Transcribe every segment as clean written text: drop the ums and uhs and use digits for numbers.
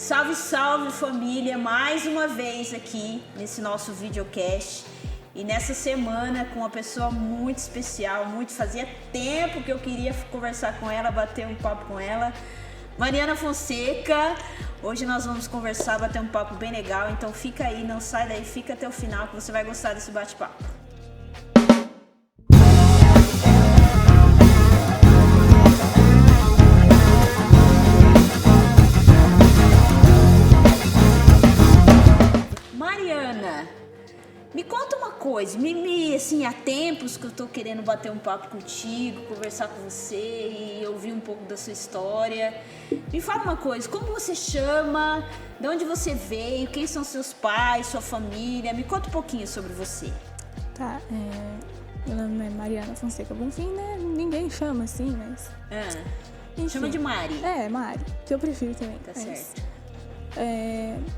Salve, salve família, mais uma vez aqui nesse nosso videocast e nessa semana com uma pessoa muito especial, fazia tempo que eu queria conversar com ela, bater um papo com ela, Mariana Fonseca. Hoje nós vamos conversar, bater um papo bem legal, então fica aí, não sai daí, fica até o final que você vai gostar desse bate-papo. Mariana, me conta uma coisa, assim, há tempos que eu tô querendo bater um papo contigo, conversar com você e ouvir um pouco da sua história. Me fala uma coisa, como você chama, de onde você veio, quem são seus pais, sua família, me conta um pouquinho sobre você. Tá, meu nome é Mariana Fonseca Bonfim, né? Ninguém chama assim, mas... Enfim, chama de Mari. Mari, que eu prefiro também. Tá certo.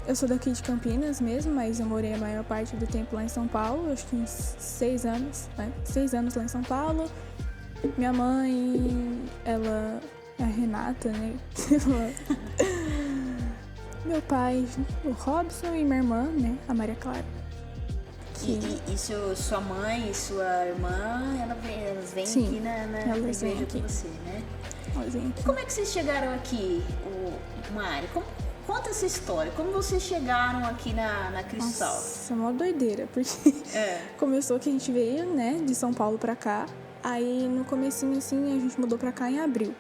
Eu sou daqui de Campinas mesmo, mas eu morei a maior parte do tempo lá em São Paulo, acho que uns 6 anos, né? 6 anos lá em São Paulo. Minha mãe, ela é a Renata, né? Meu pai, o Robson, e minha irmã, né? A Maria Clara. E sua mãe e sua irmã, elas vêm Sim, aqui na igreja com você, né? E como é que vocês chegaram aqui, Mari? Conta essa história, como vocês chegaram aqui na Cristal? Nossa, é uma doideira, porque começou que a gente veio, né, de São Paulo pra cá, aí no comecinho, assim, a gente mudou pra cá em abril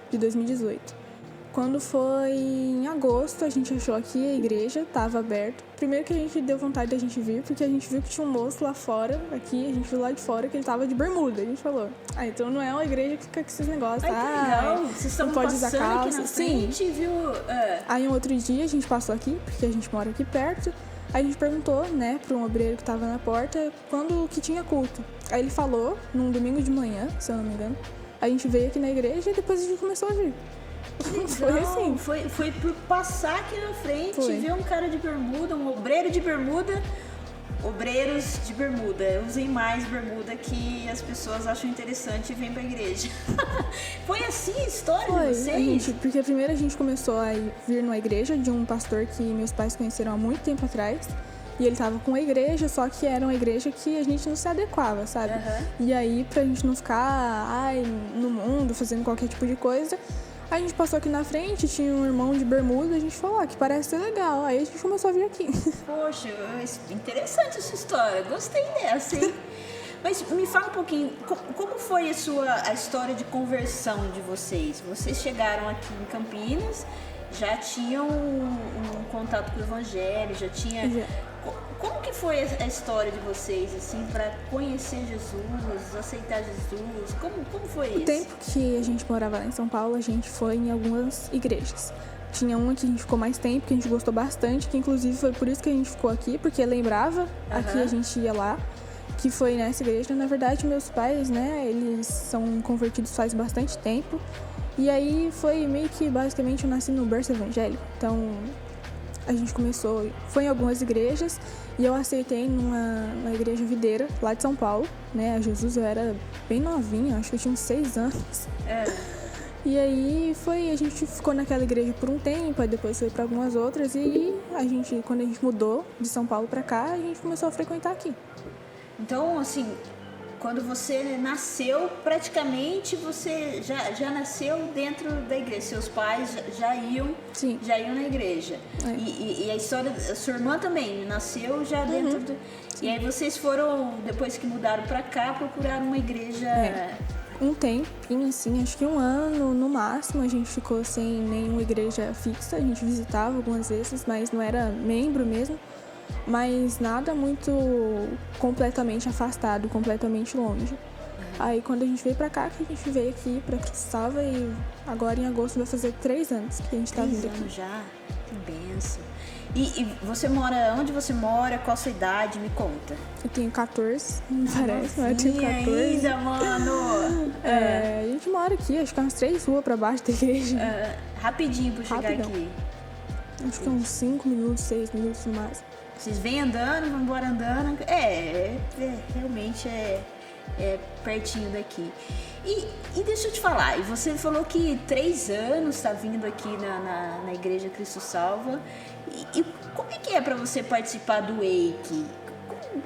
de 2018. Quando foi em agosto, a gente achou que a igreja estava aberta. Primeiro que a gente deu vontade da gente vir, porque a gente viu que tinha um moço lá fora, aqui, a gente viu lá de fora que ele tava de bermuda. A gente falou, então não é uma igreja que fica com esses negócios. Que legal, vocês não pode usar calça. Aqui na frente, viu? Aí um outro dia a gente passou aqui, porque a gente mora aqui perto. Aí a gente perguntou, né, para um obreiro que tava na porta, quando que tinha culto. Aí ele falou, num domingo de manhã, se eu não me engano. A gente veio aqui na igreja e depois a gente começou a vir. Foi assim. Foi por passar aqui na frente, ver um cara de bermuda, um obreiro de bermuda. Obreiros de bermuda, usem mais bermuda que as pessoas acham interessante e vêm pra igreja. Foi assim a história de vocês? Porque primeiro a gente começou a vir numa igreja de um pastor que meus pais conheceram há muito tempo atrás. E ele tava com a igreja, só que era uma igreja que a gente não se adequava, sabe? E aí, pra gente não ficar no mundo, fazendo qualquer tipo de coisa... Aí a gente passou aqui na frente, tinha um irmão de bermuda, a gente falou, que parece ser legal. Aí a gente começou a vir aqui. Poxa, interessante essa história, gostei dessa, hein? Mas me fala um pouquinho, como foi a história de conversão de vocês? Vocês chegaram aqui em Campinas, já tinham um contato com o Evangelho, já tinha... Como que foi a história de vocês, assim, para conhecer Jesus, aceitar Jesus? Como foi isso? O tempo que a gente morava lá em São Paulo, a gente foi em algumas igrejas. Tinha uma que a gente ficou mais tempo, que a gente gostou bastante, que inclusive foi por isso que a gente ficou aqui, porque lembrava aqui a gente ia lá, que foi nessa igreja. Na verdade, meus pais, né, eles são convertidos faz bastante tempo. E aí foi meio que, basicamente, eu nasci no berço evangélico. Então... A gente foi em algumas igrejas e eu aceitei numa igreja videira lá de São Paulo, né? A Jesus, eu era bem novinha, acho que eu tinha uns 6 anos. E aí a gente ficou naquela igreja por um tempo, aí depois foi para algumas outras e quando a gente mudou de São Paulo para cá, a gente começou a frequentar aqui. Então, assim, quando você nasceu, praticamente você já nasceu dentro da igreja. Seus pais já iam na igreja. E a história, a sua irmã também nasceu já dentro do... E aí vocês foram, depois que mudaram pra cá, procurar uma igreja... Um tempinho, assim, acho que 1 ano no máximo, a gente ficou sem nenhuma igreja fixa. A gente visitava algumas vezes, mas não era membro mesmo. Mas nada muito completamente afastado, completamente longe. Aí quando a gente veio pra cá, que a gente veio aqui pra Cristalva e agora em agosto vai fazer 3 anos que a gente tá vindo aqui. 3 anos já? Que benção. E você mora, onde você mora, qual a sua idade? Me conta. Eu tenho 14, não parece, mas eu tenho 14. Ainda, mano! A gente mora aqui, acho que é umas 3 ruas pra baixo da igreja. Rapidinho pra chegar aqui. Acho que é uns 5 minutos, 6 minutos no máximo. Vocês vêm andando, vão embora andando. Realmente pertinho daqui. E deixa eu te falar, e você falou que 3 anos está vindo aqui na Igreja Cristo Salva. E como é que é para você participar do Wake?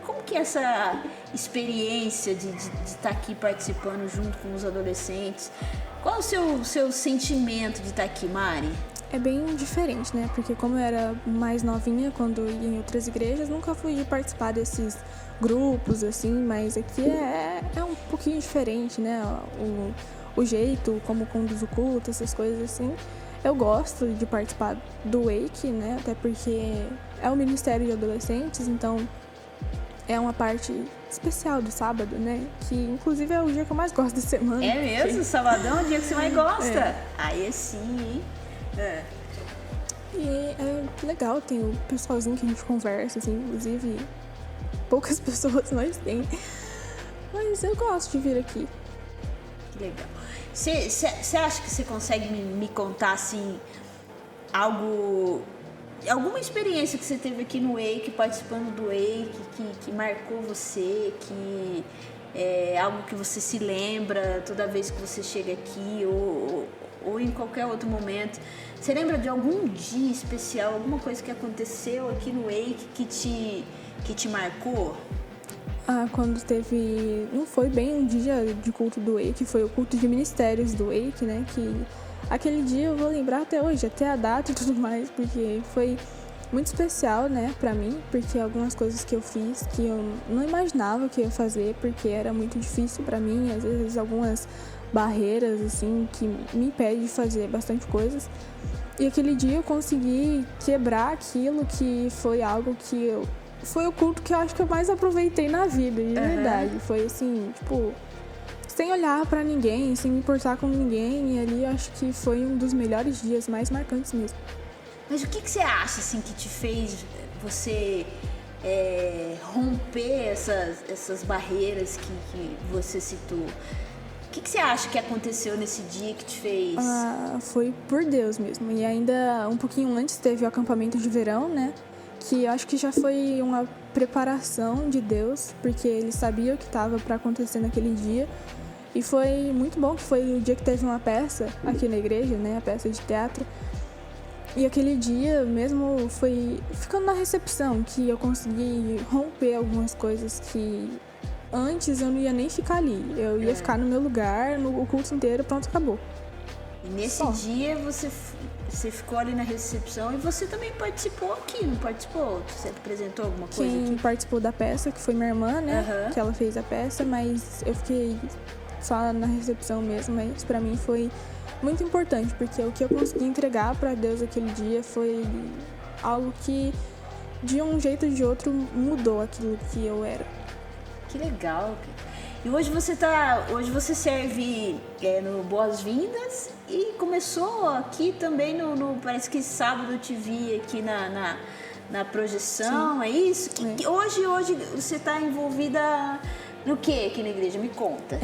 Como que é essa experiência de estar aqui participando junto com os adolescentes? Qual é o seu sentimento de estar aqui, Mari? É bem diferente, né? Porque como eu era mais novinha quando eu ia em outras igrejas, nunca fui de participar desses grupos, assim, mas aqui é um pouquinho diferente, né? O jeito, como conduz o culto, essas coisas assim. Eu gosto de participar do Wake, né? Até porque é o Ministério de Adolescentes, então é uma parte especial do sábado, né? Que inclusive é o dia que eu mais gosto da semana. É mesmo? Que... Sabadão é o dia que você mais gosta? Aí sim, hein? E é legal, tem o pessoalzinho que a gente conversa, assim, inclusive poucas pessoas nós tem. Mas eu gosto de vir aqui. Que legal. Você acha que você consegue me contar, assim, alguma experiência que você teve aqui no Wake, participando do Wake, que marcou você, que é algo que você se lembra toda vez que você chega aqui ou em qualquer outro momento? Você lembra de algum dia especial, alguma coisa que aconteceu aqui no Wake que te marcou? Quando teve... Não foi bem um dia de culto do Wake, foi o culto de ministérios do Wake, né? Que aquele dia eu vou lembrar até hoje, até a data e tudo mais, porque foi muito especial, né, pra mim, porque algumas coisas que eu fiz que eu não imaginava que ia fazer, porque era muito difícil pra mim, às vezes algumas barreiras, assim, que me impedem de fazer bastante coisas. E aquele dia eu consegui quebrar aquilo que foi algo que foi o culto que eu acho que eu mais aproveitei na vida, de verdade. Foi assim, tipo, sem olhar pra ninguém, sem me importar com ninguém. E ali eu acho que foi um dos melhores dias, mais marcantes mesmo. Mas o que você acha, assim, que te fez você romper essas barreiras que você citou? O que você acha que aconteceu nesse dia que te fez? Foi por Deus mesmo. E ainda um pouquinho antes teve o acampamento de verão, né? Que eu acho que já foi uma preparação de Deus, porque Ele sabia o que estava para acontecer naquele dia. E foi muito bom, que foi o dia que teve uma peça aqui na igreja, né? A peça de teatro. E aquele dia mesmo foi ficando na recepção que eu consegui romper algumas coisas que antes eu não ia nem ficar ali. Eu ia ficar no meu lugar, o culto inteiro, pronto, acabou. E nesse dia você ficou ali na recepção e você também participou aqui, não participou? Você apresentou alguma coisa aqui? Quem participou da peça, que foi minha irmã, né? Que ela fez a peça, mas eu fiquei só na recepção mesmo. Mas pra mim foi muito importante, porque o que eu consegui entregar pra Deus aquele dia foi algo que, de um jeito ou de outro, mudou aquilo que eu era. Que legal. E hoje você serve no Boas-Vindas e começou aqui também parece que sábado eu te vi aqui na projeção. Sim. É isso? Hoje você está envolvida no que aqui na igreja? Me conta.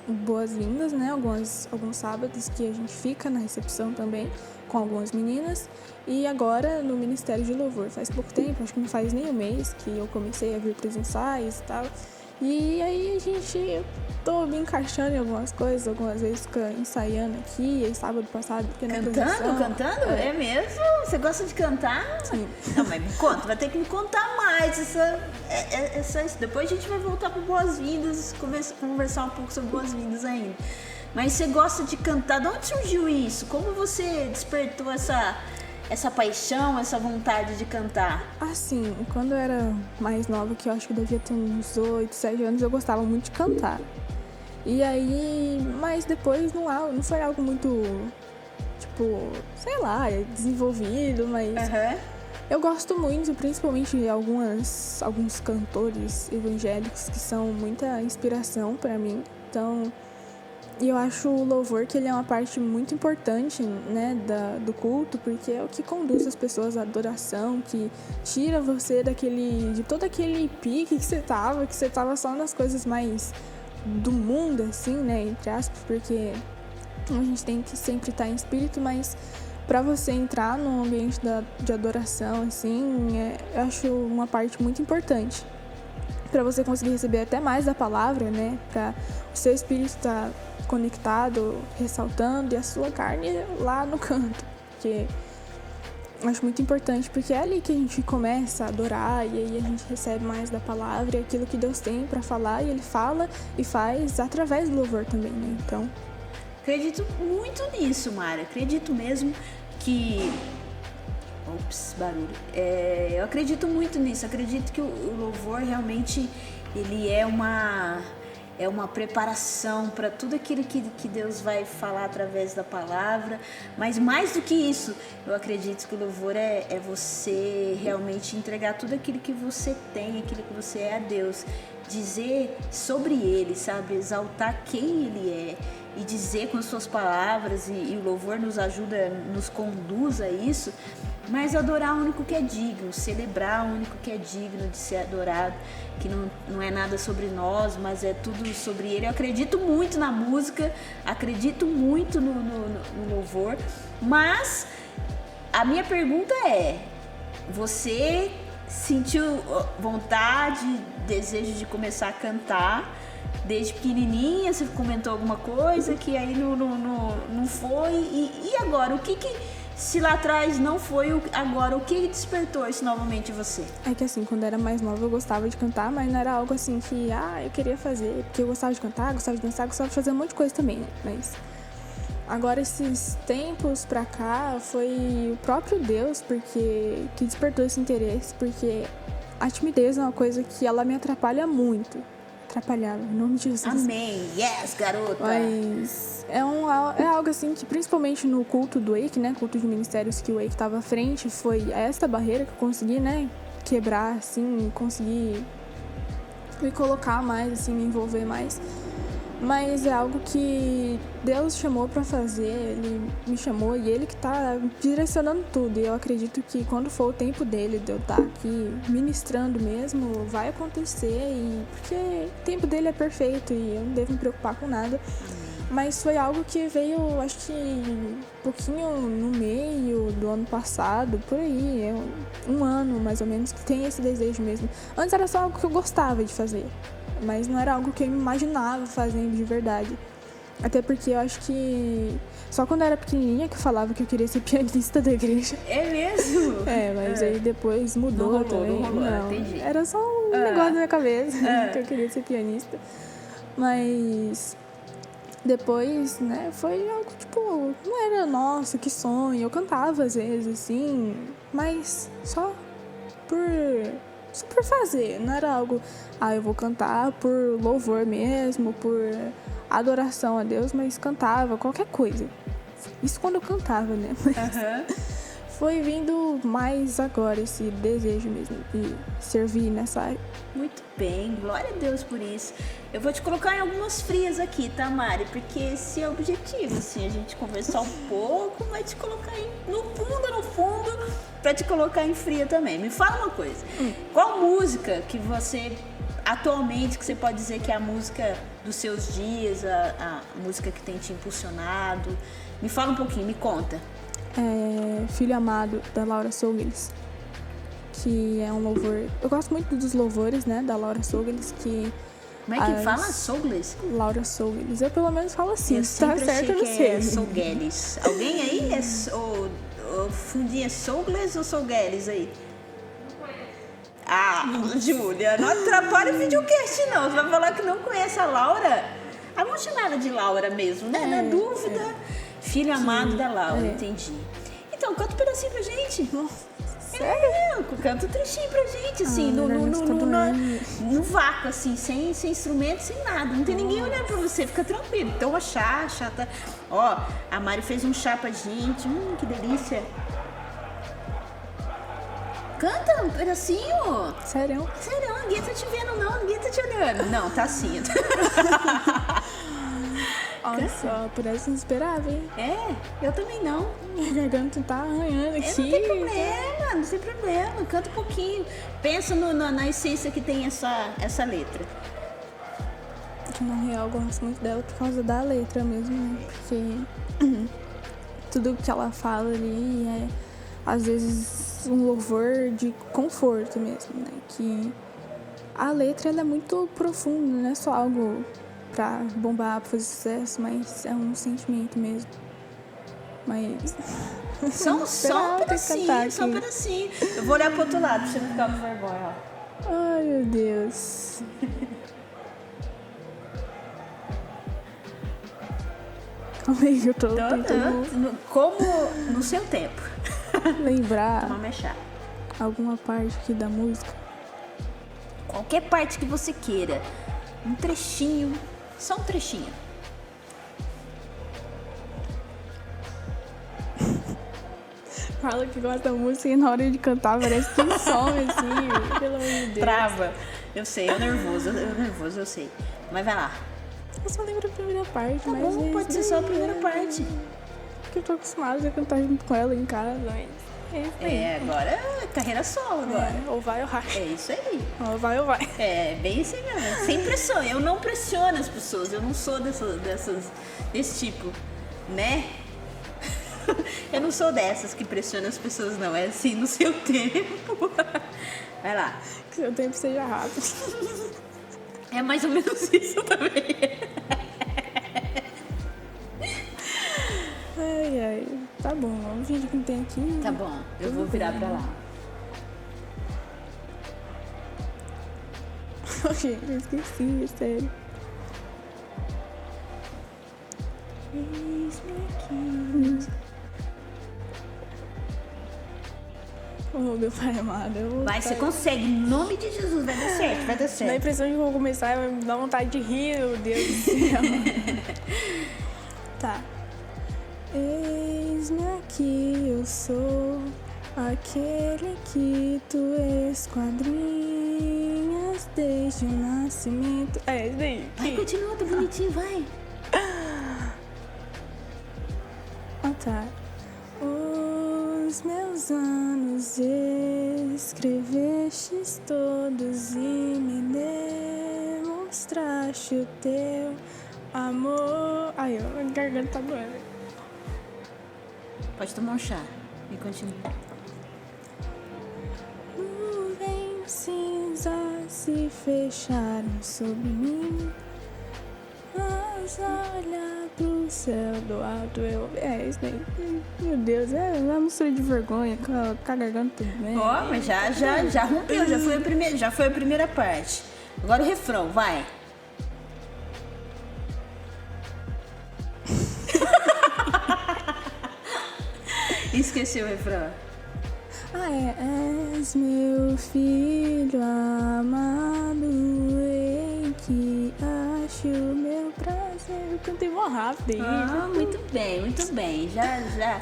Boas-vindas, né? Alguns sábados que a gente fica na recepção também com algumas meninas. E agora no Ministério de Louvor. Faz pouco tempo, acho que não faz nem um mês que eu comecei a vir para os ensaios e tal. E aí tô me encaixando em algumas coisas, algumas vezes ensaiando aqui, e sábado passado... Cantando? É mesmo? Você gosta de cantar? Sim. Não, mas me conta, vai ter que me contar mais isso. Depois a gente vai voltar para Boas-Vindas, conversar um pouco sobre Boas-Vindas ainda. Mas você gosta de cantar, de onde surgiu isso? Como você despertou essa paixão, essa vontade de cantar? Assim, quando eu era mais nova, que eu acho que eu devia ter uns 8, 7 anos, eu gostava muito de cantar. E aí, mas depois não foi algo muito, tipo, sei lá, desenvolvido, mas eu gosto muito, principalmente de alguns cantores evangélicos que são muita inspiração pra mim. Então, e eu acho o louvor que ele é uma parte muito importante, né, do culto, porque é o que conduz as pessoas à adoração, que tira você de todo aquele pique que você tava só nas coisas mais do mundo, assim, né, entre aspas, porque a gente tem que sempre estar em espírito, mas para você entrar num ambiente de adoração, assim, eu acho uma parte muito importante. para você conseguir receber até mais da palavra, né? Para o seu espírito estar conectado, ressaltando, e a sua carne lá no canto. Porque eu acho muito importante, porque é ali que a gente começa a adorar, e aí a gente recebe mais da palavra e aquilo que Deus tem para falar, e Ele fala e faz através do louvor também, né? Então, acredito muito nisso, Mara. Acredito mesmo que... Ops, barulho. Eu acredito muito nisso. Acredito que o louvor realmente ele é uma preparação para tudo aquilo que Deus vai falar através da palavra. Mas mais do que isso, eu acredito que o louvor é você realmente entregar tudo aquilo que você tem, aquilo que você é a Deus. Dizer sobre Ele, sabe? Exaltar quem Ele é. E dizer com as suas palavras, e o louvor nos ajuda, nos conduz a isso, mas adorar o único que é digno, celebrar o único que é digno de ser adorado, que não é nada sobre nós, mas é tudo sobre Ele. Eu acredito muito na música, acredito muito no louvor, mas a minha pergunta é, você sentiu vontade, desejo de começar a cantar desde pequenininha? Você comentou alguma coisa que aí não foi, e agora? O que se lá atrás não foi, agora o que despertou isso novamente em você? É que assim, quando eu era mais nova eu gostava de cantar, mas não era algo assim que eu queria fazer, porque eu gostava de cantar, gostava de dançar, gostava de fazer um monte de coisa também, né? Mas agora esses tempos pra cá foi o próprio Deus que despertou esse interesse, porque a timidez é uma coisa que ela me atrapalha muito. Atrapalhava, em nome de Jesus. Amém, yes, garota! Mas é algo assim que, principalmente no culto do Wake, né, culto de ministérios que o Wake estava à frente, foi esta barreira que eu consegui, né, quebrar, assim, conseguir me colocar mais, assim, me envolver mais. Mas é algo que Deus chamou pra fazer, Ele me chamou, e Ele que tá direcionando tudo. E eu acredito que quando for o tempo dele, de eu estar aqui ministrando mesmo, vai acontecer, porque o tempo dele é perfeito e eu não devo me preocupar com nada. Mas foi algo que veio, acho que um pouquinho no meio do ano passado, por aí, um ano mais ou menos, que tem esse desejo mesmo. Antes era só algo que eu gostava de fazer, mas não era algo que eu imaginava fazendo de verdade. Até porque eu acho que só quando eu era pequenininha que eu falava que eu queria ser pianista da igreja. É mesmo? Mas aí depois mudou. Não rolou, também. não rolou, entendi. Era só um negócio na minha cabeça que eu queria ser pianista. Mas depois, né, foi algo tipo, não era, nossa, que sonho. Eu cantava às vezes, assim, mas só por fazer. Não era algo, eu vou cantar por louvor mesmo, por adoração a Deus, mas cantava qualquer coisa. Isso quando eu cantava, né? Foi vindo mais agora esse desejo mesmo de servir nessa área. Muito bem, glória a Deus por isso. Eu vou te colocar em algumas frias aqui, tá, Mari? Porque esse é o objetivo, assim, a gente conversar um pouco, mas te colocar no fundo, pra te colocar em fria também. Me fala uma coisa, qual música que você, atualmente, que você pode dizer que é a música dos seus dias, a música que tem te impulsionado? Me fala um pouquinho, me conta. Filho Amado, da Laura Sogueles, que é um louvor. Eu gosto muito dos louvores, né, da Laura Sogueles, que... Como é que fala? Sogueles? Laura Sogueles. Eu pelo menos falo assim, eu se tá certo, eu não sei. É Sogueles. Alguém aí o fundinho é Sogueles ou Sogueles aí? Júlia, não atrapalha o videocast não. Você vai falar que não conhece a Laura? Vamos chamar ela de Laura mesmo, né? Na dúvida. Filho Amado da Laura, entendi. Então, canta um pedacinho pra gente. Sério? Canta um trechinho pra gente, assim, no vácuo, assim, sem instrumento, sem nada. Não tem ninguém olhando pra você, fica tranquilo. Então, a chá tá... Ó, a Mari fez um chá pra gente. Que delícia. Canta um pedacinho. Sério? Sério, ninguém tá te vendo, não. Ninguém tá te olhando. Não, tá sim. Olha só, por essa não esperava, hein? Eu também não. Minha garganta tá arranhando aqui. Não tem problema, não tem problema. Canta um pouquinho. Pensa na essência que tem essa letra. Que na real eu gosto muito dela por causa da letra mesmo, né? Porque tudo que ela fala ali é, às vezes, um louvor de conforto mesmo, né? Que a letra ela é muito profunda, não é só algo pra bombar, pra fazer sucesso, mas é um sentimento mesmo. Mas... Só um pedacinho, só um pedacinho. Eu vou olhar pro outro lado pra você não ficar com vergonha, ó. Ai, meu Deus. Calma aí que eu tô tentando Como no seu tempo. lembrar Tomar meu chá. alguma parte aqui da música. Qualquer parte que você queira. Um trechinho. Só um trechinho. Fala que gosta da música e na hora de cantar parece que some assim, pelo amor de Deus. Trava. Eu sei, eu nervoso, eu sei. Mas vai lá. Eu só lembro a primeira parte, Tá mas... bom, pode ser só a primeira parte. Porque eu tô acostumada a cantar junto com ela em casa, mas... É isso aí. Agora é carreira solo agora. Ou vai ou vai. É isso aí. Ou vai ou vai. É, bem assim mesmo. Sem pressão. Eu não pressiono as pessoas. Eu não sou desse tipo, né? Eu não sou dessas que pressionam as pessoas, não. É assim, no seu tempo. Vai lá. Que seu tempo seja rápido. É mais ou menos isso também. Ai, ai. Tá bom, vamos fingir que não tem aqui. Tá bom, eu vou virar pra lá. Gente, eu esqueci, é sério. Eis-me aqui. Oh, meu pai amado. Eu vou Vai, você consegue. Em nome de Jesus, vai dar certo, vai dar Na certo. impressão de que eu vou começar, vai me dar vontade de rir, meu Deus do céu. Tá. Eis-me aqui, eu sou aquele que tu esquadrinhas desde o nascimento. É, isso daí. Vai, continua, tá bonitinho, vai. Ah, tá. Os meus anos escrevestes todos e me demonstraste o teu amor. Ai, a garganta tá doendo. Pode tomar um chá e continua. Nuvens cinzas se fecharam sobre mim, mas olha pro céu do alto eu... É, isso daí. Meu Deus, é uma mistura de vergonha com a garganta tudo bem. Ó, mas já rompeu, já foi a primeira parte. Agora o refrão, vai. Esqueci o refrão. Ah, é. És meu filho amado, em que acho meu prazer. Eu cantei mó rápido aí. Ah, muito bem. Já.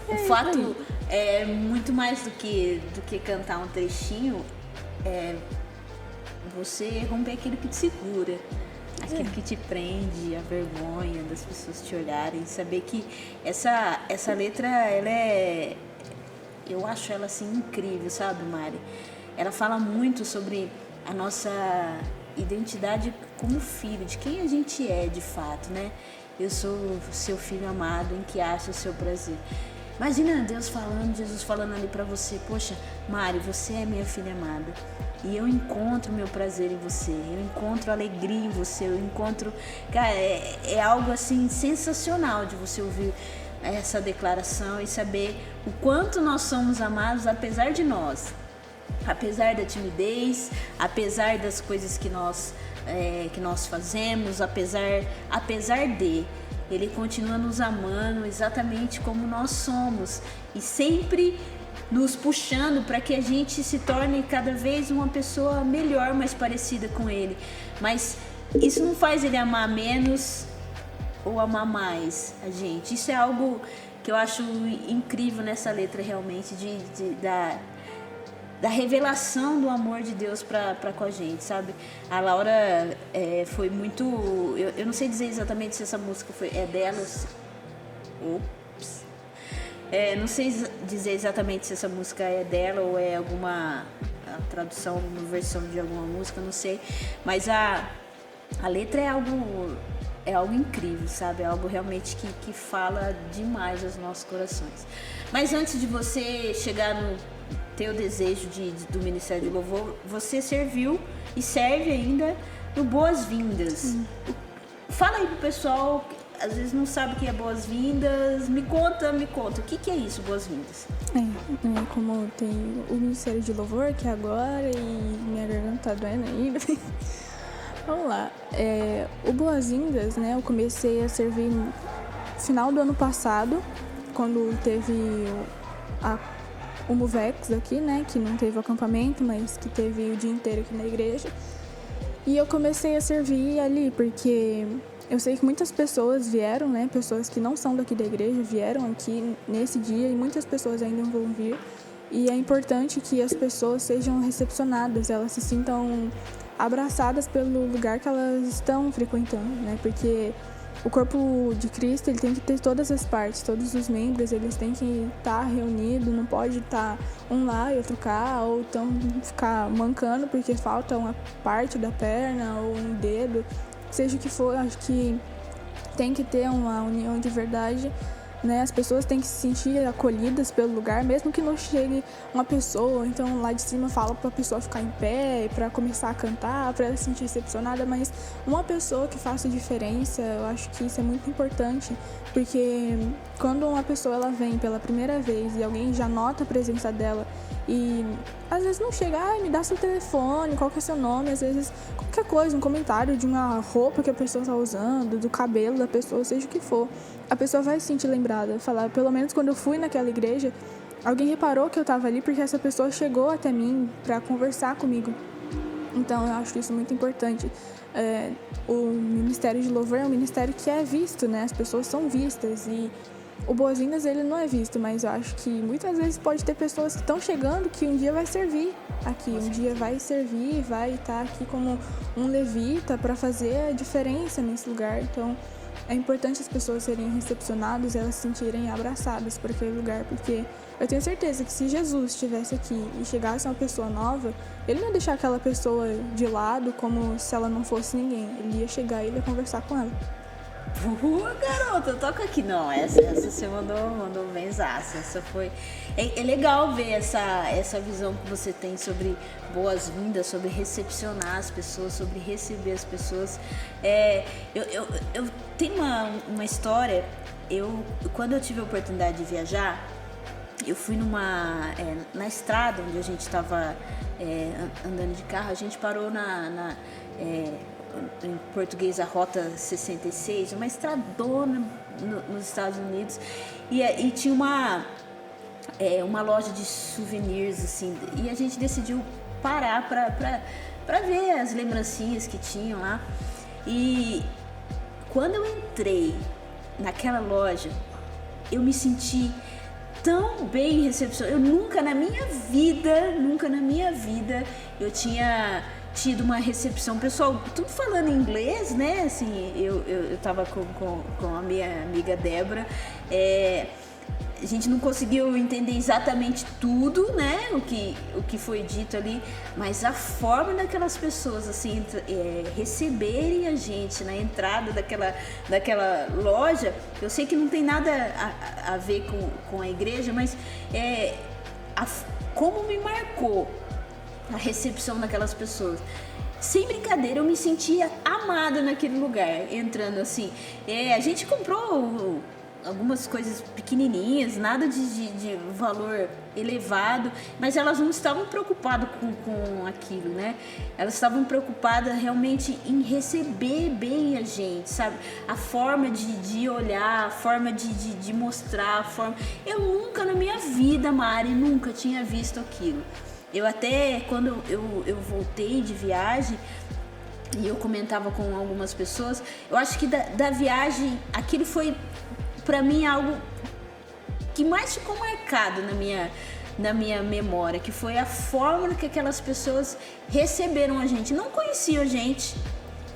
O fato é muito mais do que cantar um trechinho, é você romper aquilo que te segura, aquilo que te prende, a vergonha das pessoas te olharem, saber que essa letra, ela é... Eu acho ela assim incrível, sabe, Mari? Ela fala muito sobre a nossa identidade como filho, de quem a gente é de fato, né? Eu sou seu filho amado em que acha o seu prazer. Imagina Deus falando, Jesus falando ali pra você: poxa, Mari, você é minha filha amada e eu encontro meu prazer em você, eu encontro alegria em você, eu encontro... Cara, é algo assim sensacional de você ouvir essa declaração e saber o quanto nós somos amados apesar de nós, apesar da timidez, apesar das coisas que nós fazemos, apesar de Ele continua nos amando exatamente como nós somos e sempre nos puxando para que a gente se torne cada vez uma pessoa melhor, mais parecida com Ele. Mas isso não faz Ele amar menos ou amar mais a gente. Isso é algo que eu acho incrível nessa letra, realmente, da revelação do amor de Deus pra com a gente, sabe? A Laura foi muito... Eu não sei dizer exatamente se essa música é delas. Ops. Não sei dizer exatamente se essa música é dela ou é alguma tradução, uma versão de alguma música, não sei. Mas a letra é algo incrível, sabe? É algo realmente que fala demais aos nossos corações. Mas antes de você chegar no ter o desejo do Ministério de Louvor, você serviu e serve ainda no Boas-Vindas. Fala aí pro pessoal, às vezes não sabe o que é Boas-Vindas. Me conta, o que é isso, Boas-Vindas? Como tem o Ministério de Louvor, que é agora, e minha garganta tá doendo ainda. Vamos lá. O Boas-Vindas, né, eu comecei a servir no final do ano passado, quando teve o Movex aqui, né, que não teve acampamento, mas que teve o dia inteiro aqui na igreja. E eu comecei a servir ali, porque eu sei que muitas pessoas vieram, né, pessoas que não são daqui da igreja vieram aqui nesse dia, e muitas pessoas ainda vão vir. E é importante que as pessoas sejam recepcionadas, elas se sintam abraçadas pelo lugar que elas estão frequentando, né, porque o corpo de Cristo, ele tem que ter todas as partes, todos os membros, eles têm que estar reunidos, não pode estar um lá e outro cá, ou então ficar mancando porque falta uma parte da perna ou um dedo, seja o que for. Acho que tem que ter uma união de verdade, né? As pessoas têm que se sentir acolhidas pelo lugar, mesmo que não chegue uma pessoa, então lá de cima fala para a pessoa ficar em pé, para começar a cantar, para ela se sentir recepcionada, mas uma pessoa que faça diferença, eu acho que isso é muito importante, porque quando uma pessoa ela vem pela primeira vez e alguém já nota a presença dela e às vezes não chega, me dá seu telefone, qual que é seu nome, às vezes qualquer coisa, um comentário de uma roupa que a pessoa está usando, do cabelo da pessoa, seja o que for, a pessoa vai se sentir lembrada, falar, pelo menos quando eu fui naquela igreja, alguém reparou que eu estava ali porque essa pessoa chegou até mim para conversar comigo. Então eu acho isso muito importante. O Ministério de Louvor é um ministério que é visto, né? As pessoas são vistas, e o Boas-Vindas ele não é visto, mas eu acho que muitas vezes pode ter pessoas que estão chegando que um dia vai servir aqui, um dia vai servir, vai estar aqui como um levita para fazer a diferença nesse lugar. Então é importante as pessoas serem recepcionadas, elas se sentirem abraçadas por aquele lugar, porque eu tenho certeza que se Jesus estivesse aqui e chegasse uma pessoa nova, ele não ia deixar aquela pessoa de lado como se ela não fosse ninguém. Ele ia chegar e ele ia conversar com ela. Garota, toca aqui. Não, essa você mandou benzaço. Essa foi... É legal ver essa visão que você tem sobre boas-vindas, sobre recepcionar as pessoas, sobre receber as pessoas. Eu tenho uma história. Quando eu tive a oportunidade de viajar, eu fui na estrada onde a gente estava andando de carro, a gente parou em português a Rota 66, uma estradona nos Estados Unidos, e tinha uma loja de souvenirs, assim, e a gente decidiu parar para ver as lembrancinhas que tinham lá. E quando eu entrei naquela loja, eu me senti tão bem recepcionada. Eu nunca na minha vida eu tinha tido uma recepção, pessoal, tudo falando inglês, né? Assim, eu tava com a minha amiga Débora, a gente não conseguiu entender exatamente tudo, né? O que foi dito ali, mas a forma daquelas pessoas, assim, receberem a gente na entrada daquela loja, eu sei que não tem nada a ver com a igreja, mas como me marcou a recepção daquelas pessoas. Sem brincadeira, eu me sentia amada naquele lugar, entrando assim. A gente comprou algumas coisas pequenininhas, nada de valor elevado, mas elas não estavam preocupadas com aquilo, né? Elas estavam preocupadas realmente em receber bem a gente, sabe? A forma de olhar, a forma de mostrar, a forma... Eu nunca na minha vida, Mari, nunca tinha visto aquilo. Eu até, quando eu voltei de viagem, e eu comentava com algumas pessoas, eu acho que da viagem, aquilo foi, pra mim, algo que mais ficou marcado na minha memória, que foi a forma que aquelas pessoas receberam a gente. Não conheciam a gente,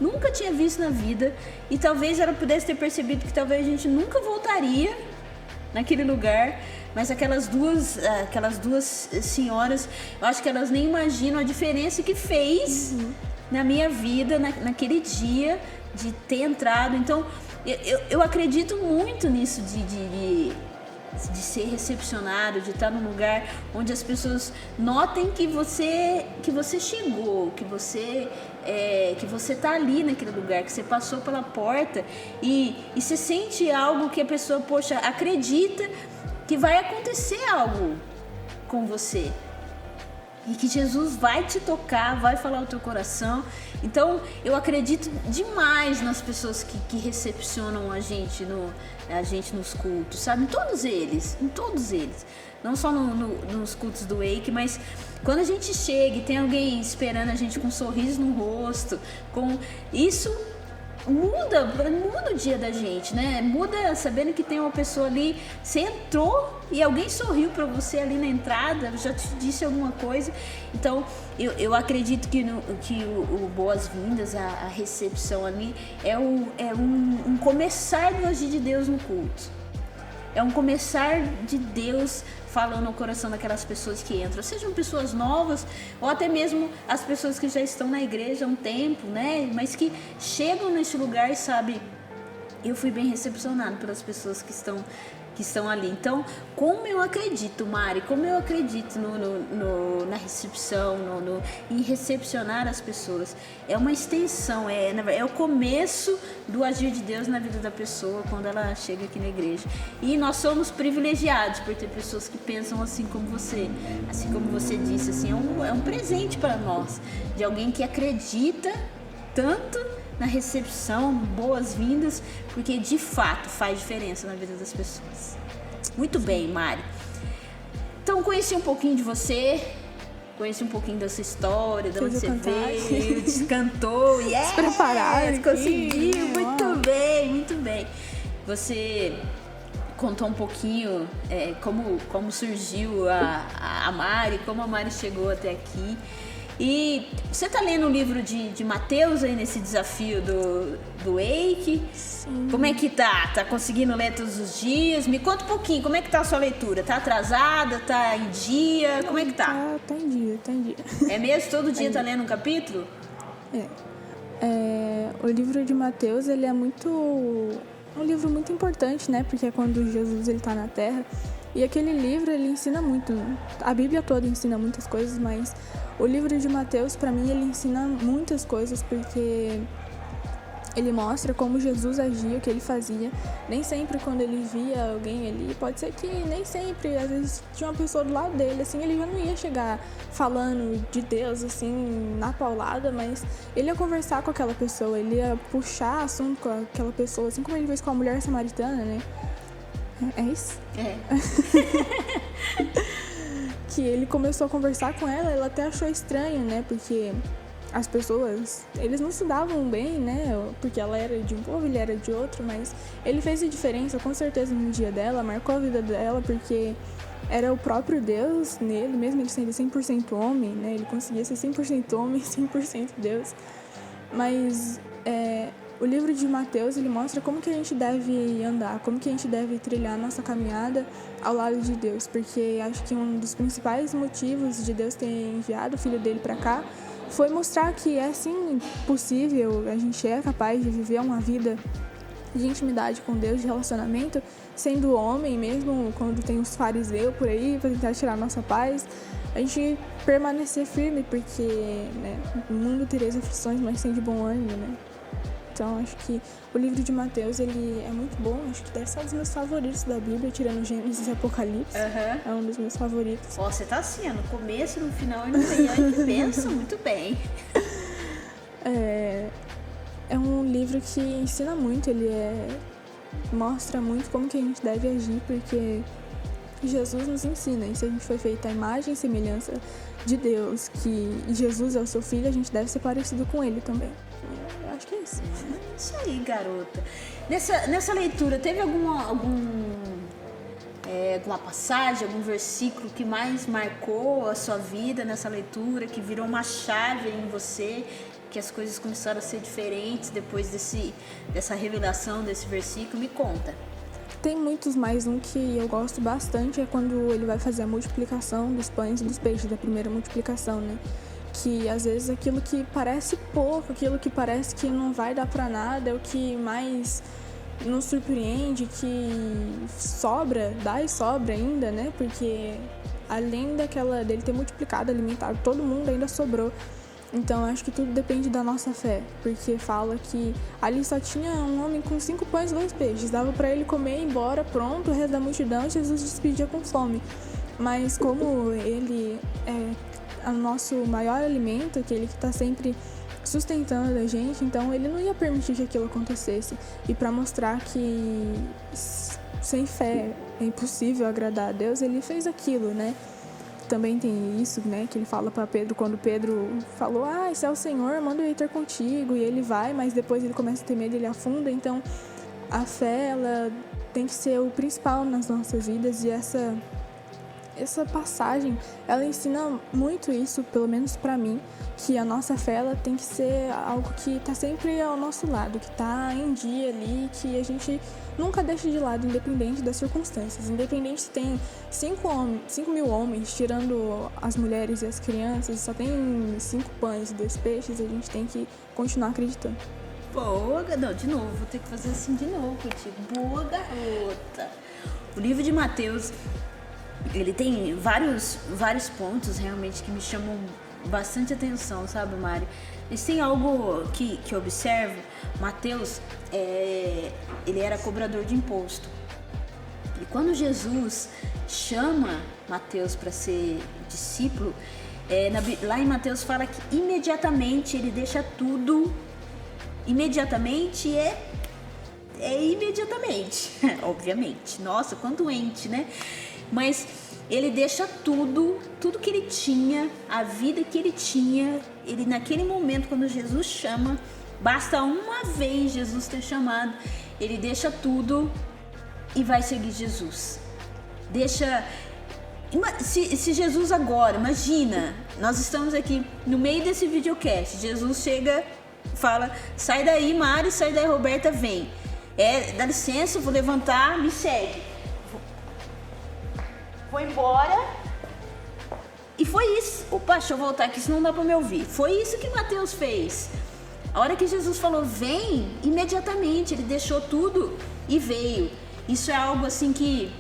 nunca tinha visto na vida, e talvez ela pudesse ter percebido que talvez a gente nunca voltaria naquele lugar. Mas aquelas duas senhoras, eu acho que elas nem imaginam a diferença que fez na minha vida, naquele dia, de ter entrado. Então, eu acredito muito nisso, de ser recepcionado, de estar num lugar onde as pessoas notem que você chegou, que você tá ali naquele lugar, que você passou pela porta e você sente algo que a pessoa, poxa, acredita que vai acontecer algo com você. E que Jesus vai te tocar, vai falar o teu coração. Então, eu acredito demais nas pessoas que recepcionam a gente nos cultos, sabe? Em todos eles. Não só nos cultos do Wake, mas quando a gente chega e tem alguém esperando a gente com um sorriso no rosto, isso muda o dia da gente, né? Muda sabendo que tem uma pessoa ali, você entrou e alguém sorriu pra você ali na entrada, já te disse alguma coisa. Então, eu acredito que o boas-vindas, a recepção ali, é um começar do agir de Deus no culto. É um começar de Deus falando no coração daquelas pessoas que entram, sejam pessoas novas ou até mesmo as pessoas que já estão na igreja há um tempo, né? Mas que chegam nesse lugar e sabem, eu fui bem recepcionado pelas pessoas que estão ali. Então, como eu acredito, Mari, como eu acredito na recepção, em recepcionar as pessoas, é uma extensão, é o começo do agir de Deus na vida da pessoa quando ela chega aqui na igreja. E nós somos privilegiados por ter pessoas que pensam assim como você disse, assim, é um presente para nós, de alguém que acredita tanto na recepção, boas-vindas, porque de fato faz diferença na vida das pessoas. Muito bem, Mari. Então, conheci um pouquinho de você, conheci um pouquinho da sua história, de onde você veio, cantou, yes! Se prepararam, conseguiu, muito bem. Você contou um pouquinho como surgiu a Mari, como a Mari chegou até aqui. E você tá lendo o livro de Mateus aí nesse desafio do Wake? Sim. Como é que tá? Tá conseguindo ler todos os dias? Me conta um pouquinho, como é que tá a sua leitura? Tá atrasada? Tá em dia? Como é que tá? Tá em dia. É mesmo? Todo dia tá lendo um capítulo? O livro de Mateus, ele é um livro muito importante, né? Porque é quando Jesus ele tá na Terra. E aquele livro, ele ensina muito. A Bíblia toda ensina muitas coisas, mas o livro de Mateus, para mim, ele ensina muitas coisas, porque ele mostra como Jesus agia, o que ele fazia. Nem sempre quando ele via alguém ali, pode ser que nem sempre, às vezes tinha uma pessoa do lado dele, assim, ele já não ia chegar falando de Deus, assim, na paulada, mas ele ia conversar com aquela pessoa, ele ia puxar assunto com aquela pessoa, assim como ele fez com a mulher samaritana, né? É isso? É. Que ele começou a conversar com ela até achou estranho, né? Porque as pessoas, eles não se davam bem, né? Porque ela era de um povo, ele era de outro, mas ele fez a diferença com certeza no dia dela, marcou a vida dela, porque era o próprio Deus nele, mesmo ele sendo 100% homem, né? Ele conseguia ser 100% homem, 100% Deus. Mas o livro de Mateus, ele mostra como que a gente deve andar, como que a gente deve trilhar a nossa caminhada ao lado de Deus, porque acho que um dos principais motivos de Deus ter enviado o Filho dele para cá foi mostrar que é sim possível, a gente é capaz de viver uma vida de intimidade com Deus, de relacionamento, sendo homem mesmo, quando tem os fariseus por aí para tentar tirar a nossa paz, a gente permanecer firme, porque, né, no mundo tereis aflições, mas tem de bom ânimo, né? Então, acho que o livro de Mateus, ele é muito bom. Acho que deve ser um dos meus favoritos da Bíblia, tirando Gênesis e Apocalipse. Uhum. É um dos meus favoritos. Ó, você tá assim, no começo, no final e no meio. Ai, que pensa muito bem. É um livro que ensina muito. Ele mostra muito como que a gente deve agir, porque Jesus nos ensina. E se a gente foi feito à imagem e semelhança de Deus, que Jesus é o seu filho, a gente deve ser parecido com ele também. Eu acho que é isso. Isso aí, garota. Nessa leitura, teve alguma passagem, algum versículo que mais marcou a sua vida nessa leitura, que virou uma chave em você, que as coisas começaram a ser diferentes depois dessa revelação desse versículo? Me conta. Tem muitos, mas um que eu gosto bastante é quando ele vai fazer a multiplicação dos pães e dos peixes, da primeira multiplicação, né? Que às vezes aquilo que parece pouco, aquilo que parece que não vai dar pra nada, é o que mais nos surpreende, que dá e sobra ainda, né? Porque além dele ter multiplicado, alimentado todo mundo, ainda sobrou. Então, acho que tudo depende da nossa fé, porque fala que ali só tinha um homem com 5 pães e 2 peixes, dava para ele comer e ir embora, pronto, o resto da multidão, Jesus despedia com fome. Mas como ele é o nosso maior alimento, que ele que está sempre sustentando a gente, então ele não ia permitir que aquilo acontecesse. E para mostrar que sem fé é impossível agradar a Deus, ele fez aquilo, né? Também tem isso, né, que ele fala para Pedro, quando Pedro falou, esse é o Senhor, manda eu ir ter contigo, e ele vai, mas depois ele começa a ter medo, ele afunda. Então a fé, ela tem que ser o principal nas nossas vidas, e essa passagem, ela ensina muito isso, pelo menos para mim, que a nossa fé, ela tem que ser algo que tá sempre ao nosso lado, que tá em dia ali, que a gente nunca deixa de lado, independente das circunstâncias. Independente se tem 5 mil homens, tirando as mulheres e as crianças, só tem 5 pães e 2 peixes, a gente tem que continuar acreditando. Boa, não, de novo, vou ter que fazer assim de novo contigo. Boa, garota. O livro de Mateus, ele tem vários pontos realmente que me chamam bastante atenção, sabe, Mari? Mas tem algo que eu observo. Mateus, ele era cobrador de imposto. E quando Jesus chama Mateus para ser discípulo, lá em Mateus fala que imediatamente ele deixa tudo. Imediatamente imediatamente, obviamente. Nossa, quanto ente, né? Mas ele deixa tudo que ele tinha, a vida que ele tinha. Ele, naquele momento, quando Jesus chama, basta uma vez Jesus ter chamado, ele deixa tudo e vai seguir Jesus. Se Jesus agora, imagina, nós estamos aqui no meio desse videocast, Jesus chega, fala, sai daí Mari, sai daí Roberta, vem. Dá licença, eu vou levantar, me segue. Vou embora. E foi isso. Opa, deixa eu voltar aqui, senão não dá pra me ouvir. Foi isso que Mateus fez. A hora que Jesus falou, vem, imediatamente, ele deixou tudo e veio. Isso é algo assim que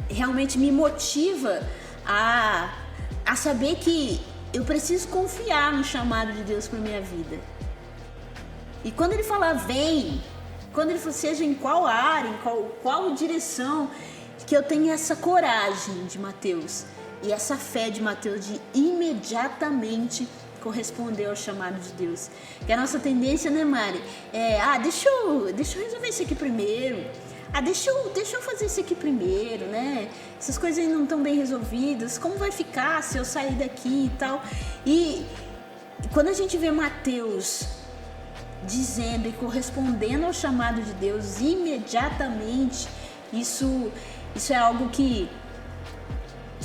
realmente me motiva a saber que eu preciso confiar no chamado de Deus para minha vida. E quando ele fala, vem, quando ele fala, seja em qual área, em qual direção, que eu tenha essa coragem de Mateus e essa fé de Mateus de imediatamente corresponder ao chamado de Deus. Que a nossa tendência, né, Mari, deixa eu resolver isso aqui primeiro. Deixa eu fazer isso aqui primeiro, né? Essas coisas aí não estão bem resolvidas. Como vai ficar se eu sair daqui e tal? E quando a gente vê Mateus dizendo e correspondendo ao chamado de Deus imediatamente, isso é algo que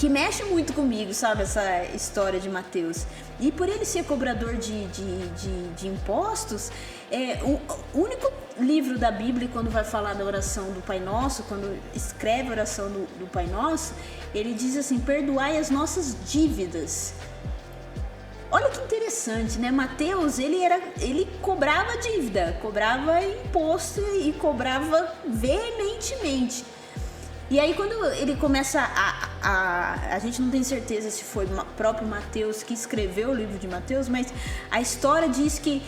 mexe muito comigo, sabe? Essa história de Mateus. E por ele ser cobrador de impostos, o único livro da Bíblia, quando vai falar da oração do Pai Nosso, quando escreve a oração do Pai Nosso, ele diz assim, perdoai as nossas dívidas. Olha que interessante, né? Mateus, ele cobrava dívida, cobrava imposto e cobrava veementemente. E aí quando ele começa a gente não tem certeza se foi o próprio Mateus que escreveu o livro de Mateus, mas a história diz que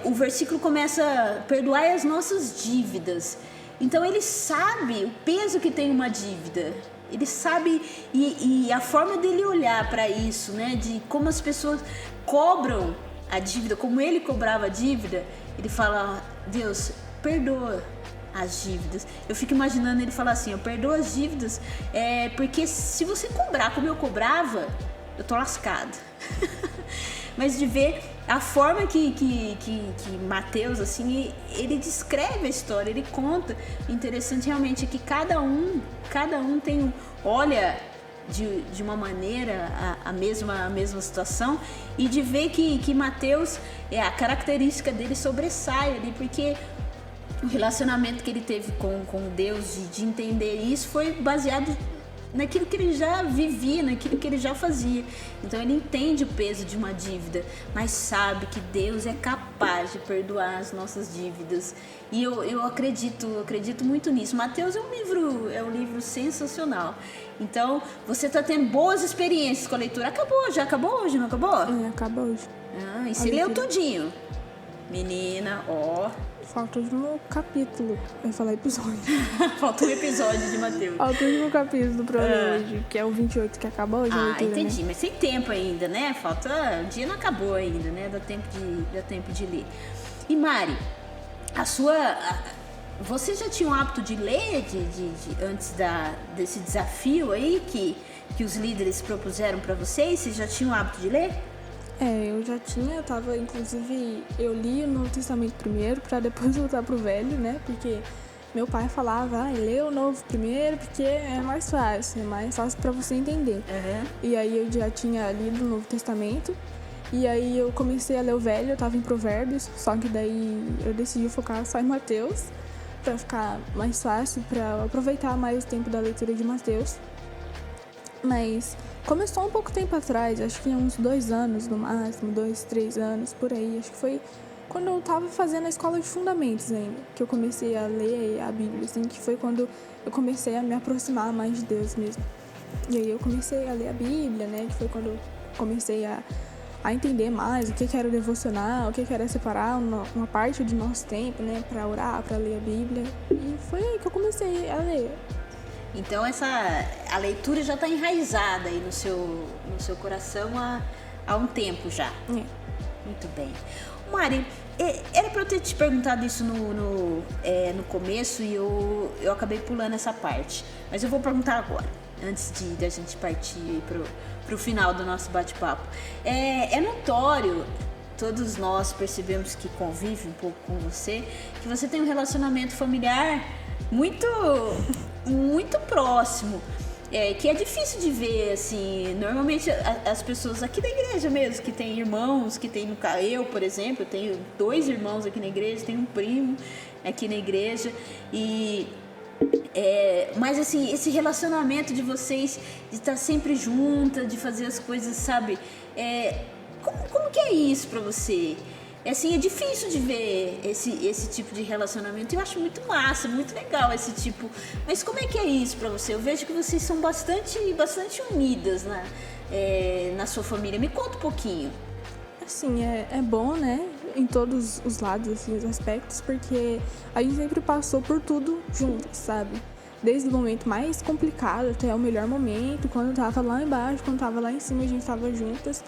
o versículo começa, perdoai as nossas dívidas. Então ele sabe o peso que tem uma dívida. Ele sabe, e a forma dele olhar para isso, né, de como as pessoas cobram a dívida, como ele cobrava a dívida, ele fala, Deus, perdoa as dívidas. Eu fico imaginando ele falar assim, eu perdoo as dívidas, porque se você cobrar como eu cobrava, eu tô lascado. Mas de ver a forma que Mateus, assim, ele descreve a história, ele conta. O interessante realmente é que cada um olha de uma maneira a mesma situação, e de ver que Mateus, a característica dele sobressai ali, porque o relacionamento que ele teve com Deus, de entender isso, foi baseado naquilo que ele já vivia, naquilo que ele já fazia. Então ele entende o peso de uma dívida, mas sabe que Deus é capaz capaz de perdoar as nossas dívidas. E eu acredito muito nisso. Mateus é um livro sensacional. Então, você está tendo boas experiências com a leitura. Já acabou hoje, não acabou? Acaba hoje. E você leu tudinho? Menina, Falta o último capítulo. Eu ia falar episódio. Falta um episódio de Mateus. Falta o último capítulo pra hoje, que é o 28, que acaba hoje a leitura, entendi. Né? Mas tem tempo ainda, né? O dia não acabou ainda, né? Dá tempo de ler. E Mari, você já tinha o hábito de ler antes desse desafio aí que os líderes propuseram pra vocês? Você já tinha o hábito de ler? Eu já tinha, inclusive, eu li o Novo Testamento primeiro pra depois voltar pro Velho, né? Porque meu pai falava, lê o Novo primeiro porque é mais fácil pra você entender. Uhum. E aí eu já tinha lido o Novo Testamento, e aí eu comecei a ler o Velho, eu tava em Provérbios, só que daí eu decidi focar só em Mateus, pra ficar mais fácil, pra aproveitar mais o tempo da leitura de Mateus. Mas começou um pouco tempo atrás, acho que uns 2 anos no máximo, 2, 3 anos, por aí. Acho que foi quando eu tava fazendo a escola de fundamentos ainda, que eu comecei a ler a Bíblia, assim, que foi quando eu comecei a me aproximar mais de Deus mesmo. E aí eu comecei a ler a Bíblia, né, que foi quando eu comecei a entender mais o que era o devocional, o que era separar uma parte do nosso tempo, né, pra orar, pra ler a Bíblia. E foi aí que eu comecei a ler. Então a leitura já está enraizada aí no seu coração há um tempo já. Muito bem. Mari, era para eu ter te perguntado isso no começo e eu acabei pulando essa parte. Mas eu vou perguntar agora, antes de a gente partir para o final do nosso bate-papo. É notório, todos nós percebemos que convive um pouco com você, que você tem um relacionamento familiar muito próximo, que é difícil de ver, assim. Normalmente as pessoas aqui da igreja mesmo, que tem irmãos, eu, por exemplo, eu tenho 2 irmãos aqui na igreja, tenho um primo aqui na igreja, mas assim, esse relacionamento de vocês, de estar sempre junta, de fazer as coisas, sabe, como que é isso pra você? Assim, é difícil de ver esse tipo de relacionamento. Eu acho muito massa, muito legal esse tipo. Mas como é que é isso pra você? Eu vejo que vocês são bastante unidas na sua família. Me conta um pouquinho. Assim, é bom, né? Em todos os lados, assim, os aspectos, porque a gente sempre passou por tudo juntas, sabe? Desde o momento mais complicado até o melhor momento, quando tava lá embaixo, quando tava lá em cima, a gente tava juntas.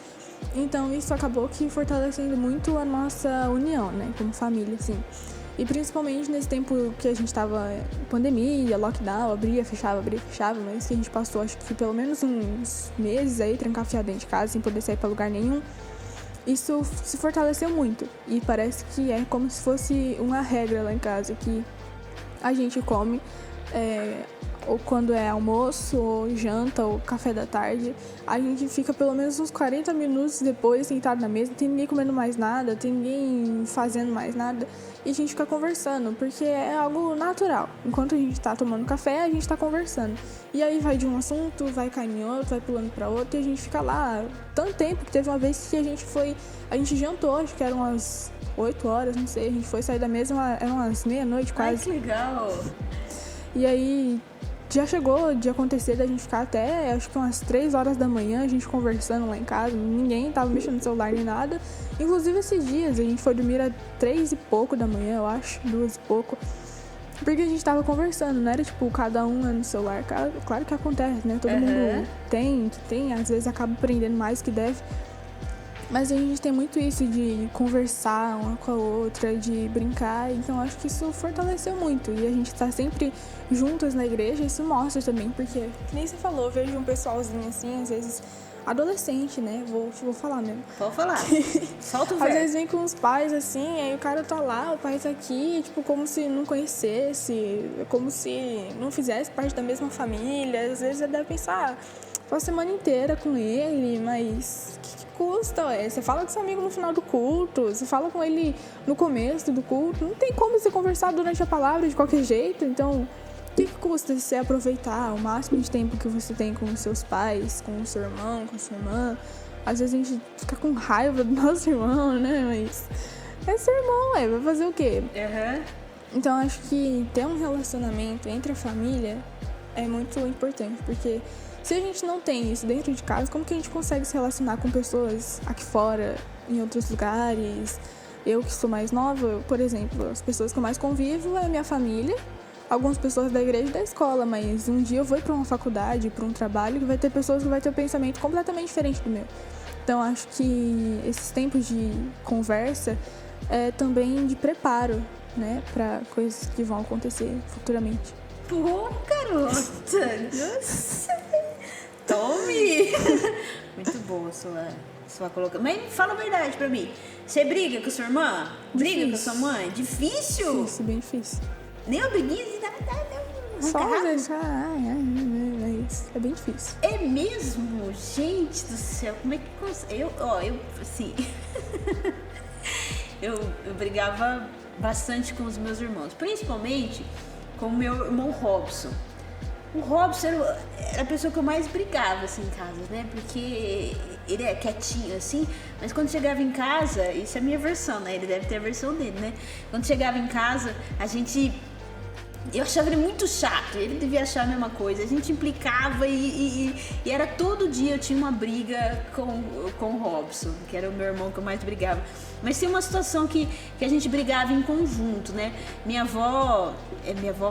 Então isso acabou que fortalecendo muito a nossa união, né, como família, assim. E principalmente nesse tempo que a gente tava em pandemia, lockdown, abria, fechava, mas que a gente passou, acho que pelo menos uns meses aí, trancafiado dentro de casa, sem poder sair pra lugar nenhum. Isso se fortaleceu muito. E parece que é como se fosse uma regra lá em casa, que a gente come ou quando é almoço, ou janta, ou café da tarde, a gente fica pelo menos uns 40 minutos depois sentado na mesa, não tem ninguém comendo mais nada, tem ninguém fazendo mais nada, e a gente fica conversando, porque é algo natural. Enquanto a gente tá tomando café, a gente tá conversando. E aí vai de um assunto, vai caindo em outro, vai pulando pra outro, e a gente fica lá tanto tempo que teve uma vez que a gente jantou, acho que eram umas 8 horas, não sei, a gente foi sair da mesa, eram umas meia-noite quase. Ai, que legal! E aí já chegou de acontecer da gente ficar até, acho que umas 3 horas da manhã, a gente conversando lá em casa, ninguém tava mexendo no celular nem nada. Inclusive esses dias, a gente foi dormir às 3 e pouco da manhã, eu acho, 2 e pouco, porque a gente tava conversando, não era tipo cada um no celular. Claro que acontece, né? Todo mundo tem, às vezes acaba aprendendo mais que deve. Mas a gente tem muito isso de conversar uma com a outra, de brincar, então acho que isso fortaleceu muito. E a gente tá sempre juntas na igreja, isso mostra também, porque, que nem você falou, eu vejo um pessoalzinho assim, às vezes adolescente, né? Vou falar mesmo. Pode falar. Solta o verbo. Às vezes vem com os pais assim, aí o cara tá lá, o pai tá aqui, tipo, como se não conhecesse, como se não fizesse parte da mesma família. Às vezes você deve pensar, foi a semana inteira com ele, mas que custa? Você fala com seu amigo no final do culto, você fala com ele no começo do culto, não tem como você conversar durante a palavra de qualquer jeito, então o que custa você aproveitar o máximo de tempo que você tem com os seus pais, com o seu irmão, com a sua irmã? Às vezes a gente fica com raiva do nosso irmão, né? Mas É seu irmão, vai fazer o quê? Uhum. Então, acho que ter um relacionamento entre a família é muito importante, porque se a gente não tem isso dentro de casa, como que a gente consegue se relacionar com pessoas aqui fora, em outros lugares? Eu que sou mais nova, por exemplo, as pessoas que eu mais convivo é a minha família, algumas pessoas da igreja e da escola, mas um dia eu vou para uma faculdade, para um trabalho, que vai ter pessoas que vai ter um pensamento completamente diferente do meu. Então, acho que esses tempos de conversa é também de preparo, né, para coisas que vão acontecer futuramente. Pô, garota! Nossa! Tome! Muito boa sua colocação. Mas fala a verdade pra mim. Você briga com sua irmã? Briga com sua mãe? Difícil? Difícil, bem difícil. Nem uma briguinha assim, Só às vezes, é bem difícil. É mesmo? Gente do céu, como é que consegue? Eu assim... eu brigava bastante com os meus irmãos, principalmente com o meu irmão Robson. O Robson era a pessoa que eu mais brigava assim, em casa, né? Porque ele é quietinho assim, mas quando chegava em casa, isso é a minha versão, né? Ele deve ter a versão dele, né? Quando chegava em casa, eu achava ele muito chato, ele devia achar a mesma coisa. A gente implicava e era todo dia eu tinha uma briga com o Robson, que era o meu irmão que eu mais brigava. Mas tem uma situação que a gente brigava em conjunto, né? Minha avó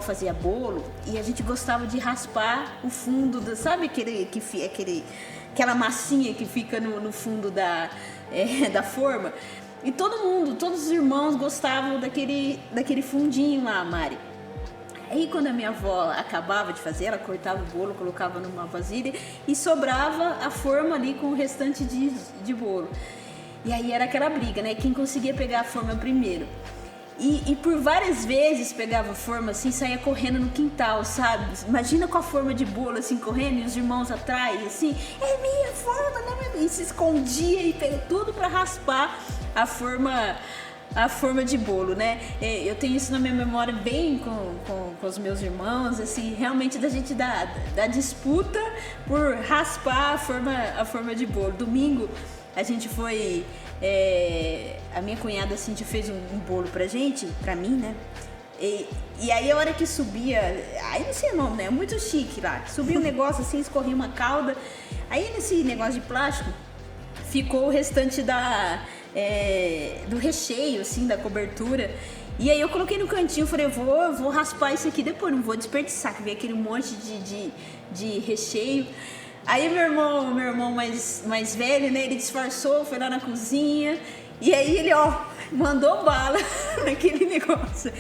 fazia bolo e a gente gostava de raspar o fundo, sabe aquela massinha que fica no fundo da forma? E todos os irmãos gostavam daquele fundinho lá, Mari. Aí quando a minha avó acabava de fazer, ela cortava o bolo, colocava numa vasilha e sobrava a forma ali com o restante de bolo. E aí era aquela briga, né? Quem conseguia pegar a forma primeiro. E por várias vezes pegava a forma assim, saía correndo no quintal, sabe? Imagina com a forma de bolo assim, correndo e os irmãos atrás, assim, é minha forma, né? E se escondia e pegou tudo pra raspar a forma de bolo, né? Eu tenho isso na minha memória bem com os meus irmãos, assim, realmente da gente da disputa por raspar a forma de bolo. Domingo a gente foi, a minha cunhada assim fez um bolo pra mim, né? E aí a hora que subia, aí não sei o nome, né? É muito chique lá. Subia um negócio assim, escorria uma calda. Aí nesse negócio de plástico ficou o restante do recheio, assim, da cobertura. E aí eu coloquei no cantinho, falei, eu vou raspar isso aqui depois, não vou desperdiçar, que veio aquele monte de recheio. Aí meu irmão mais velho, né, ele disfarçou, foi lá na cozinha, e aí ele, mandou bala naquele negócio.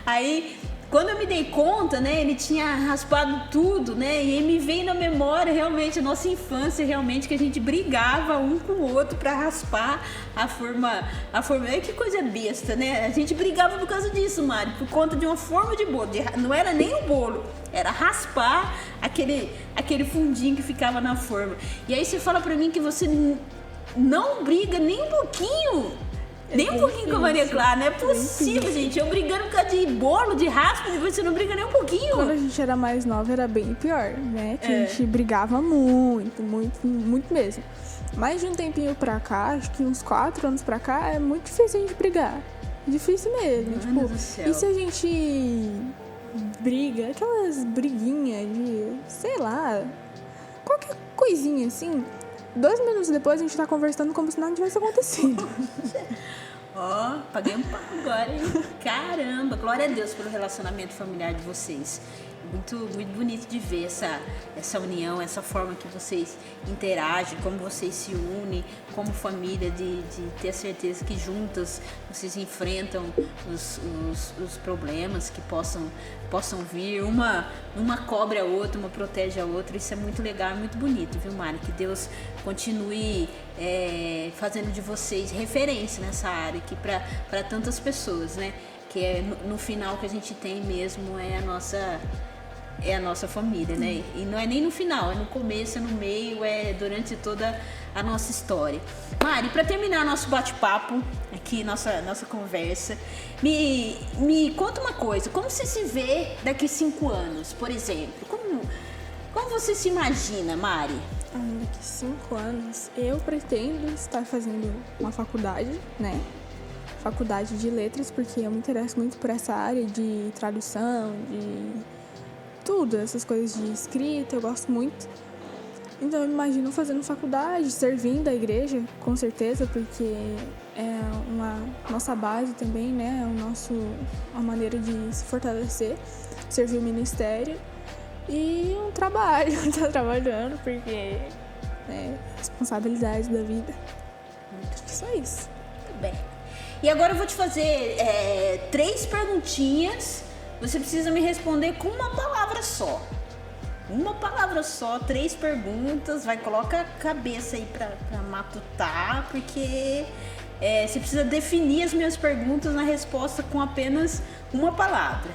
Aí, quando eu me dei conta, né, ele tinha raspado tudo, né, e aí me veio na memória realmente a nossa infância, realmente que a gente brigava um com o outro pra raspar a forma. Que coisa besta, né? A gente brigava por causa disso, Mari, por conta de uma forma de bolo. Não era nem o bolo, era raspar aquele fundinho que ficava na forma. E aí você fala pra mim que você não briga nem um pouquinho. Nem um pouquinho com a Maria Clara, não é possível, gente. Eu brigando por causa de bolo, de raspa, e você não briga nem um pouquinho. Quando a gente era mais nova, era bem pior, né? Que a gente brigava muito, muito, muito mesmo. Mas de um tempinho pra cá, acho que uns 4 anos pra cá, é muito difícil a gente brigar. Difícil mesmo. Mano do céu. E se a gente briga, aquelas briguinhas de, sei lá, qualquer coisinha assim, 2 minutos depois a gente tá conversando como se nada tivesse acontecido. Paguei um pau agora, hein? Caramba, glória a Deus pelo relacionamento familiar de vocês. Muito, muito bonito de ver essa união, essa forma que vocês interagem, como vocês se unem como família, de ter a certeza que juntas vocês enfrentam os problemas que possam vir. Uma cobre a outra, uma protege a outra. Isso é muito legal, muito bonito, viu, Mari? Que Deus continue fazendo de vocês referência nessa área aqui para tantas pessoas, né? Que no final que a gente tem mesmo é a nossa família, né? E não é nem no final, é no começo, é no meio, é durante toda a nossa história. Mari, para terminar nosso bate-papo aqui, nossa conversa, me conta uma coisa, como você se vê daqui 5 anos, por exemplo? Como você se imagina, Mari? Daqui 5 anos, eu pretendo estar fazendo uma faculdade, né? faculdade de letras, porque eu me interesso muito por essa área de tradução, de tudo, essas coisas de escrita, eu gosto muito. Então eu me imagino fazendo faculdade, servindo a igreja, com certeza, porque é uma nossa base também, né? Uma maneira de se fortalecer, servir o ministério e um trabalho, estar trabalhando, porque responsabilidades da vida. Acho que só isso. Muito bem. E agora eu vou te fazer 3 perguntinhas. Você precisa me responder com uma palavra só. Uma palavra só, 3 perguntas. Coloca a cabeça aí pra matutar, porque você precisa definir as minhas perguntas na resposta com apenas uma palavra.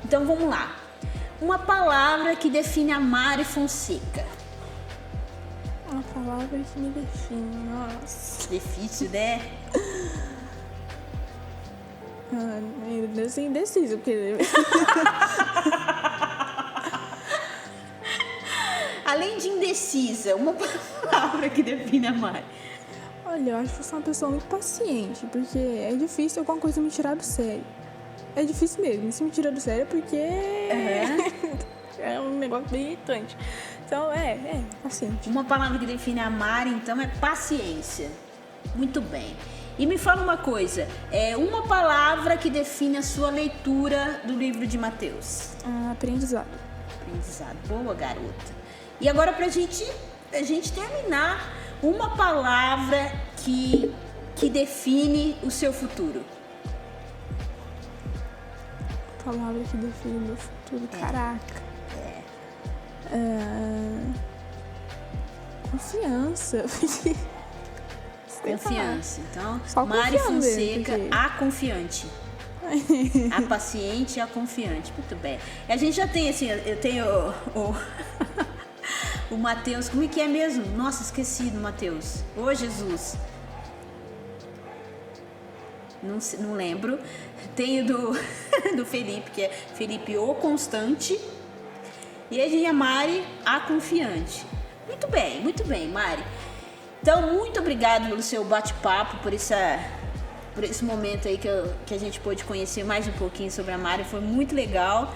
Então vamos lá. Uma palavra que define a Mari Fonseca. Uma palavra que me define, nossa. Difícil, né? Eu sou indecisa, porque... Além de indecisa, uma palavra que define a Mari. Olha, eu acho que eu sou uma pessoa muito paciente, porque é difícil alguma coisa me tirar do sério. É difícil mesmo, se me tira do sério é porque é um negócio bem irritante. Então, paciente. Uma palavra que define a Mari, então, é paciência. Muito bem. E me fala uma coisa, uma palavra que define a sua leitura do livro de Mateus. Aprendizado. Aprendizado. Boa, garota. E agora, pra gente terminar, uma palavra que define o seu futuro. Palavra que define o meu futuro, caraca. Confiança. Confiança. Então, só Mari Fonseca, porque... a confiante. A paciente e a confiante. Muito bem. E a gente já tem, assim, eu tenho o Mateus. Como é que é mesmo? Nossa, esqueci do Mateus. Ô, Jesus. Não lembro. Tenho do Felipe, que é Felipe o Constante. E a Mari, a confiante. Muito bem, Mari. Então, muito obrigado pelo seu bate-papo, por esse momento aí que a gente pôde conhecer mais um pouquinho sobre a Mari. Foi muito legal.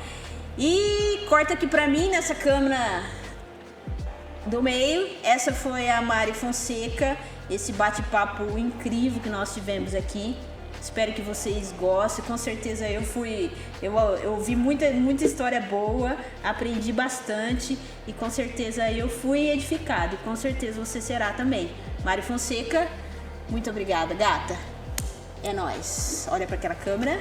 E corta aqui pra mim, nessa câmera do meio. Essa foi a Mari Fonseca, esse bate-papo incrível que nós tivemos aqui. Espero que vocês gostem. Com certeza eu ouvi muita história boa, aprendi bastante e com certeza eu fui edificada. E com certeza você será também. Mari Fonseca, muito obrigada, gata. É nóis. Olha para aquela câmera.